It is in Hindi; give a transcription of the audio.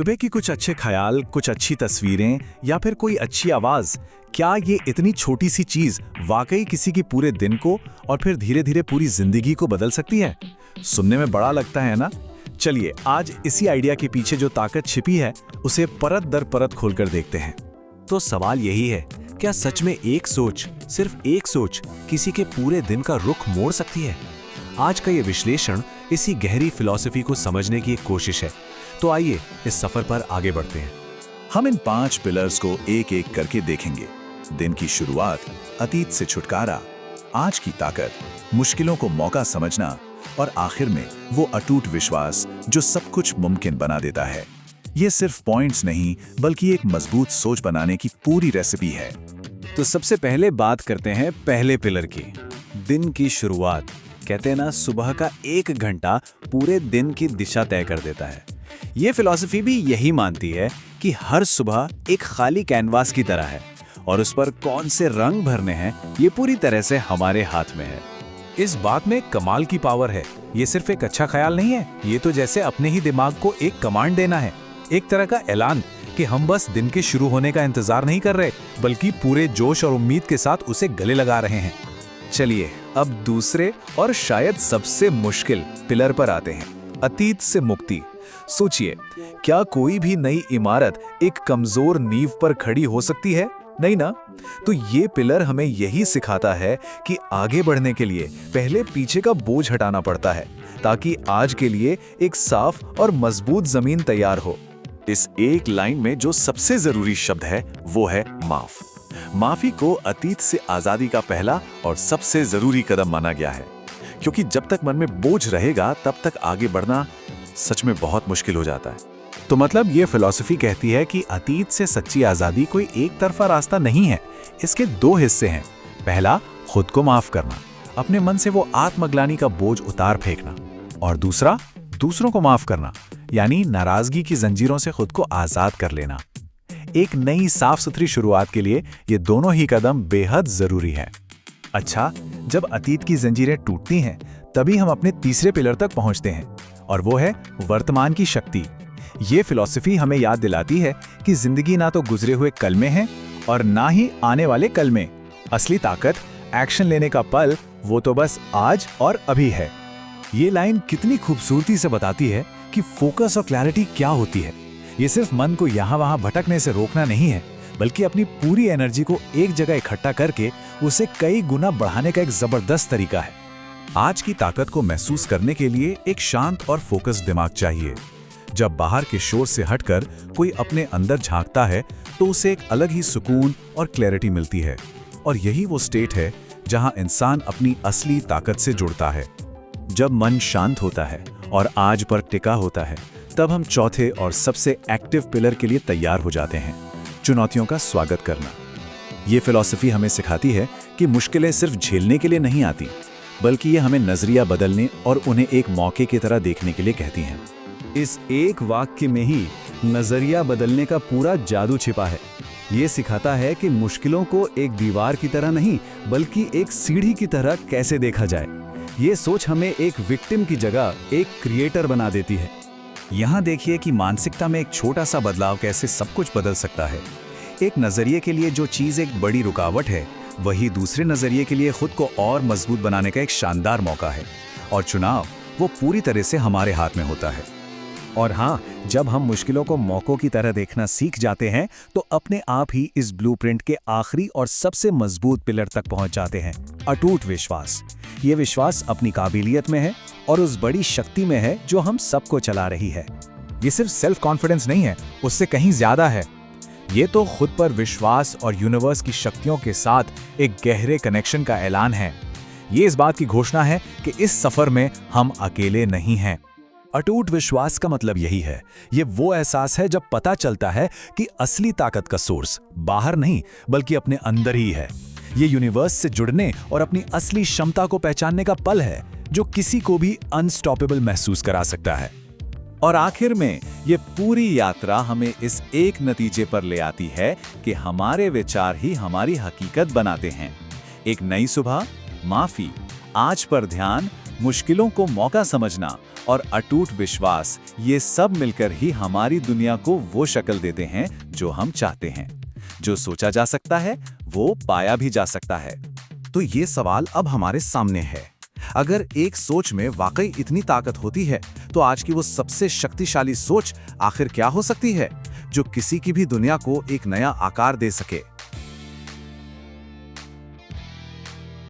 सुबह की कुछ अच्छे ख्याल, कुछ अच्छी तस्वीरें या फिर कोई अच्छी आवाज, क्या ये इतनी छोटी सी चीज वाकई किसी की पूरे दिन को और फिर धीरे धीरे पूरी जिंदगी को बदल सकती है? सुनने में बड़ा लगता है ना? चलिए आज इसी आइडिया के पीछे जो ताकत छिपी है उसे परत दर परत खोलकर देखते हैं। तो सवाल यही है, क्या सच में एक सोच, सिर्फ एक सोच किसी के पूरे दिन का रुख मोड़ सकती है? आज का ये विश्लेषण इसी गहरी फिलॉसफी को समझने की एक कोशिश है। तो आइए इस सफर पर आगे बढ़ते हैं। हम इन 5 पिलर्स को एक एक करके देखेंगे। दिन की शुरुआत, अतीत से छुटकारा, आज की ताकत, मुश्किलों को मौका समझना और आखिर में वो अटूट विश्वास जो सब कुछ मुमकिन बना देता है। ये सिर्फ पॉइंट्स नहीं बल्कि एक मजबूत सोच बनाने की पूरी रेसिपी है। तो सबसे पहले बात करते हैं पहले पिलर की, दिन की शुरुआत। कहते हैं ना, सुबह का 1 घंटा पूरे दिन की दिशा तय कर देता है। ये फिलॉसफी भी यही मानती है कि हर सुबह एक खाली कैनवास की तरह है और उस पर कौन से रंग भरने हैं ये पूरी तरह से हमारे हाथ में है। इस बात में कमाल की पावर है। ये सिर्फ एक अच्छा ख्याल नहीं है, ये तो जैसे अपने ही दिमाग को एक कमांड देना है, एक तरह का ऐलान कि हम बस दिन के शुरू होने का इंतजार नहीं कर रहे बल्कि पूरे जोश और उम्मीद के साथ उसे गले लगा रहे हैं। चलिए अब दूसरे और शायद सबसे मुश्किल पिलर पर आते हैं, अतीत से मुक्ति। सोचिए, क्या कोई भी नई इमारत एक कमजोर नींव पर खड़ी हो सकती है? नहीं ना? तो ये पिलर हमें यही सिखाता है कि आगे बढ़ने के लिए पहले पीछे का बोझ हटाना पड़ता है ताकि आज के लिए एक साफ और मजबूत जमीन तैयार हो। इस एक लाइन में जो सबसे जरूरी शब्द है वो है माफ। माफी को अतीत से आजादी का पहला और सबसे जरूरी कदम माना गया है, क्योंकि जब तक मन में बोझ रहेगा तब तक आगे बढ़ना सच में बहुत मुश्किल हो जाता है। तो मतलब ये फिलॉसफी कहती है कि अतीत से सच्ची आजादी कोई एक तरफा रास्ता नहीं है, इसके 2 हिस्से हैं। पहला, खुद को माफ करना, अपने मन से वो आत्मग्लानि का बोझ उतार फेंकना, और दूसरा, दूसरों को माफ करना, यानी नाराजगी की जंजीरों से खुद को आजाद कर लेना। एक नई साफ सुथरी शुरुआत के लिए ये दोनों ही कदम बेहद जरूरी है। अच्छा, जब अतीत की जंजीरें टूटती हैं तभी हम अपने तीसरे पिलर तक पहुंचते हैं और वो है वर्तमान की शक्ति। ये फिलॉसफी हमें याद दिलाती है कि जिंदगी ना तो गुजरे हुए कल में है और ना ही आने वाले कल में। असली ताकत, एक्शन लेने का पल, वो तो बस आज और अभी है। ये लाइन कितनी खूबसूरती से बताती है कि फोकस और क्लैरिटी क्या होती है। ये सिर्फ मन को यहाँ वहाँ भटकने से रोकना नहीं है, बल्कि अपनी पूरी एनर्जी को एक जगह इकट्ठा करके उसे कई गुना बढ़ाने का एक जबरदस्त तरीका है। आज की ताकत को महसूस करने के लिए एक शांत और फोकस दिमाग चाहिए। जब बाहर के शोर से हटकर कोई अपने अंदर झांकता है तो उसे एक अलग ही सुकून और क्लैरिटी मिलती है, और यही वो स्टेट है जहां इंसान अपनी असली ताकत से जुड़ता है। जब मन शांत होता है और आज पर टिका होता है, तब हम चौथे और सबसे एक्टिव पिलर के लिए तैयार हो जाते हैं, चुनौतियों का स्वागत करना। ये फिलॉसफी हमें सिखाती है कि मुश्किलें सिर्फ झेलने के लिए नहीं आती, बल्कि ये हमें नजरिया बदलने और उन्हें एक मौके की तरह देखने के लिए कहती हैं। इस एक वाक्य में ही नजरिया बदलने का पूरा जादू छिपा है। ये सिखाता है कि मुश्किलों को एक दीवार की तरह नहीं बल्कि एक सीढ़ी की तरह कैसे देखा जाए। ये सोच हमें एक विक्टिम की जगह एक क्रिएटर बना देती है। यहाँ देखिए कि मानसिकता में एक छोटा सा बदलाव कैसे सब कुछ बदल सकता है। एक नजरिए के लिए जो चीज एक बड़ी रुकावट है, वही दूसरे नजरिए के लिए खुद को और मजबूत बनाने का एक शानदार मौका है। और चुनाव वो पूरी तरह से हमारे हाथ में होता है। और हाँ, जब हम मुश्किलों को मौकों की तरह देखना सीख जाते हैं तो अपने आप ही इस ब्लूप्रिंट के आखिरी और सबसे मजबूत पिलर तक पहुंच जाते हैं, अटूट विश्वास। ये विश्वास अपनी काबिलियत में है और उस बड़ी शक्ति में है जो हम सबको चला रही है। ये सिर्फ सेल्फ कॉन्फिडेंस नहीं है, उससे कहीं ज्यादा है। ये तो खुद पर विश्वास और यूनिवर्स की शक्तियों के साथ एक गहरे कनेक्शन का ऐलान है। ये इस बात की घोषणा है कि इस सफर में हम अकेले नहीं हैं। अटूट विश्वास का मतलब यही है, ये वो एहसास है जब पता चलता है कि असली ताकत का सोर्स बाहर नहीं बल्कि अपने अंदर ही है। ये यूनिवर्स से जुड़ने और अपनी असली क्षमता को पहचानने का पल है जो किसी को भी अनस्टॉपेबल महसूस करा सकता है। और आखिर में ये पूरी यात्रा हमें इस एक नतीजे पर ले आती है कि हमारे विचार ही हमारी हकीकत बनाते हैं। एक नई सुबह, माफी, आज पर ध्यान मुश्किलों को मौका समझना और अटूट विश्वास, ये सब मिलकर ही हमारी दुनिया को वो शक्ल देते हैं जो हम चाहते हैं। जो सोचा जा सकता है वो पाया भी जा सकता है। तो ये सवाल अब हमारे सामने है, अगर एक सोच में वाकई इतनी ताकत होती है तो आज की वो सबसे शक्तिशाली सोच आखिर क्या हो सकती है, जो किसी की भी दुनिया को एक नया आकार दे सके।